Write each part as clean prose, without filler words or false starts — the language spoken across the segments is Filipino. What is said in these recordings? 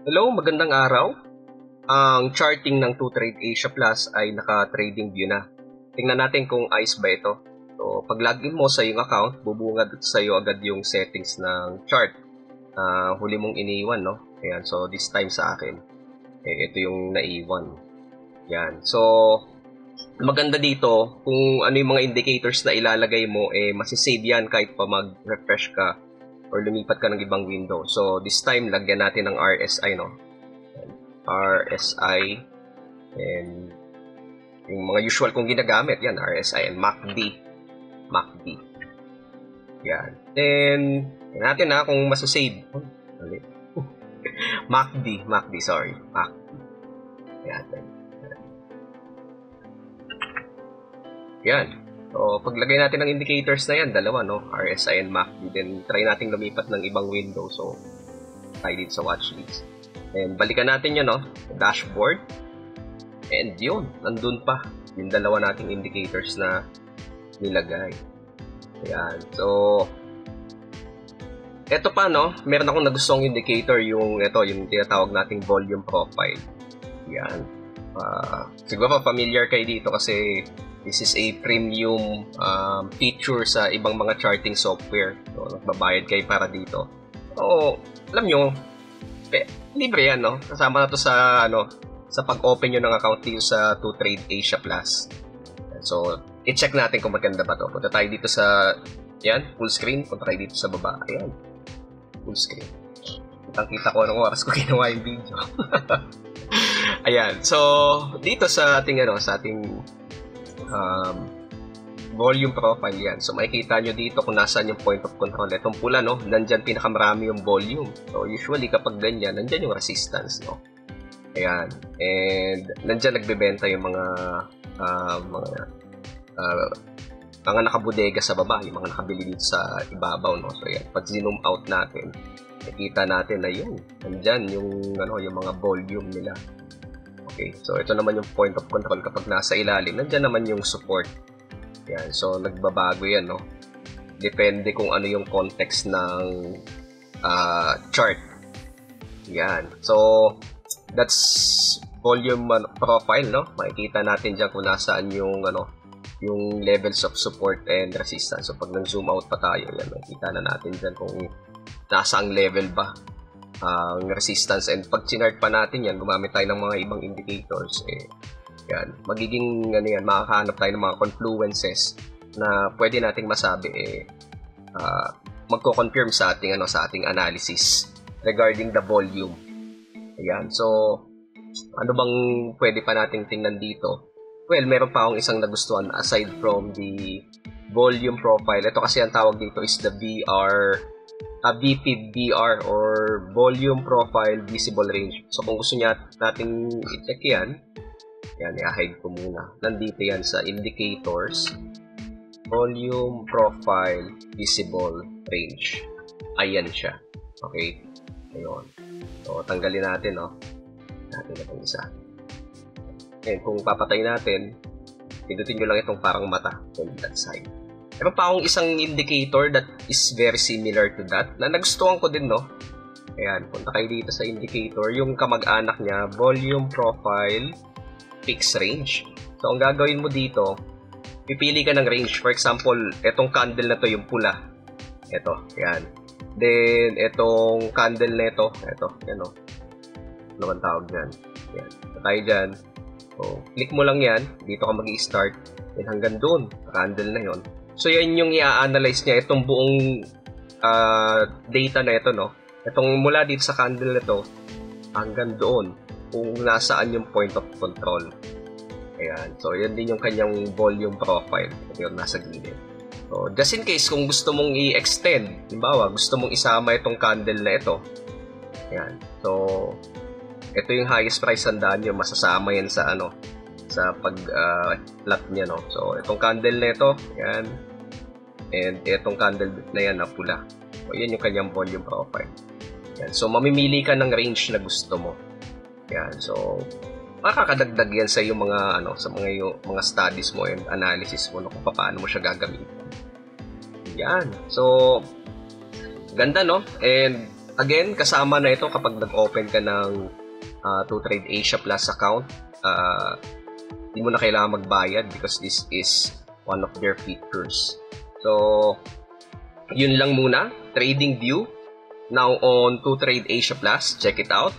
Hello, magandang araw. Ang charting ng 2Trade Asia Plus ay naka-trading view na. Tingnan natin kung ayos ba ito. So, pag login mo sa iyong account, bubungad sa iyo agad yung settings ng chart. Huli mong iniwan, no? Ayan, so this time sa akin, ito yung naiwan. Yan. So, maganda dito, kung ano yung mga indicators na ilalagay mo, masisave yan kahit pa mag-refresh ka or lumipat ka ng ibang window. So, this time, lagyan natin ng RSI, no? RSI, and yung mga usual kong ginagamit, yan, RSI and MACD. Yan. Then, yan natin na kung masasave. MACD, sorry. MACD. Yan. Yan. So, paglagay natin ng indicators na yan, dalawa, no? RSI and MACD. Then, try natin lumipat ng ibang window. So, tayo dito sa watchlist. And, balikan natin yun, no? Dashboard. And yun, nandun pa. Yung dalawa nating indicators na nilagay. Ayan. So, eto pa, no? Meron akong nagustuhang indicator, yung tinatawag nating volume profile. Yan. Siguro familiar kayo dito kasi this is a premium feature sa ibang mga charting software. So, nagbabayad kayo para dito. So, alam nyo, libre yan, no? Kasama na to sa, sa pag-open nyo ng account dito sa 2Trade Asia Plus. So, i-check natin kung maganda ba to. Punta tayo dito sa, yan, full screen. Punta tayo dito sa baba. Ayan, full screen. Kitang-kita ko anong oras ko ginawa yung video. Ayan, so, dito sa ating, volume profile yan. So, makikita nyo dito kung nasaan yung point of control. Itong pula, no? Nandyan pinakamarami yung volume. So, usually, kapag ganyan, nandyan yung resistance, no? Ayan. And, nandyan nagbebenta yung mga nakabudega sa baba, yung mga nakabili dito sa ibabaw, no? So, yan. Pag zoom out natin, nakikita natin na yun. Nandyan yung mga volume nila. Okay, so ito naman yung point of control kapag nasa ilalim. Nandiyan naman yung support. Yan, so nagbabago yan, no? Depende kung ano yung context ng chart. Yan. So, that's volume profile, no? Makikita natin dyan kung nasaan yung yung levels of support and resistance. So, pag nag-zoom out pa tayo, yan, makikita na natin dyan kung nasaang level ba ang resistance. And pag chinart pa natin yan, gumamit tayo ng mga ibang indicators, yan, magiging makakahanap tayo ng mga confluences na pwede nating masabi magko-confirm sa ating analysis regarding the volume. Ayan, so ano bang pwede pa nating tingnan dito? Well, meron pa akong isang nagustuhan aside from the volume profile. Ito kasi ang tawag dito is the VPVR or Volume Profile Visible Range. So, kung gusto nating i-check yan, i-hide ko muna. Nandito yan sa Indicators, Volume Profile Visible Range. Ayan siya. Okay? Ayun. So, tanggalin natin, no? Natin itong isa. And kung papatay natin, pindutin nyo lang itong parang mata on that side. Meron pa akong isang indicator that is very similar to that na nagustuhan ko din, no? Ayan, punta kayo dito sa indicator. Yung kamag-anak niya, Volume Profile Fixed Range. So, ang gagawin mo dito, pipili ka ng range. For example, etong candle na to yung pula. Ito, yan. Then, etong candle na ito, yan, no? Ano bang tawag dyan? Yan. Tayo dyan. So, click mo lang yan. Dito ka mag-i-start. Then, hanggang doon, candle na yon. So, yan yung i-analyze niya, itong buong data na ito, no? Itong mula dito sa candle na ito, hanggang doon, kung nasaan yung point of control. Ayan. So, yan din yung kanyang volume profile. Yung nasa gilid. So, just in case, kung gusto mong i-extend, halimbawa, gusto mong isama itong candle na ito. Ayan. So, ito yung highest price handaan nyo, masasama yan sa sa pag-plot niya, no? So, itong candle na ito, yan. And itong candle na yan na pula. So, yan yung kanyang volume profile. Yan. So, mamimili ka ng range na gusto mo. Yan. So, makakadagdag yan sa yung mga, sa mga studies mo and analysis mo, no? Kung paano mo siya gagamitin. Yan. So, ganda, no? And again, kasama na ito kapag nag-open ka ng 2Trade Asia Plus account. Hindi mo na kailangan magbayad because this is one of their features. So, yun lang muna. TradingView. Now on 2Trade Asia Plus. Check it out.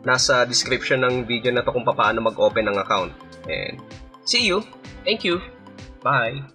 Nasa description ng video na to kung paano mag-open ng account. And see you. Thank you. Bye.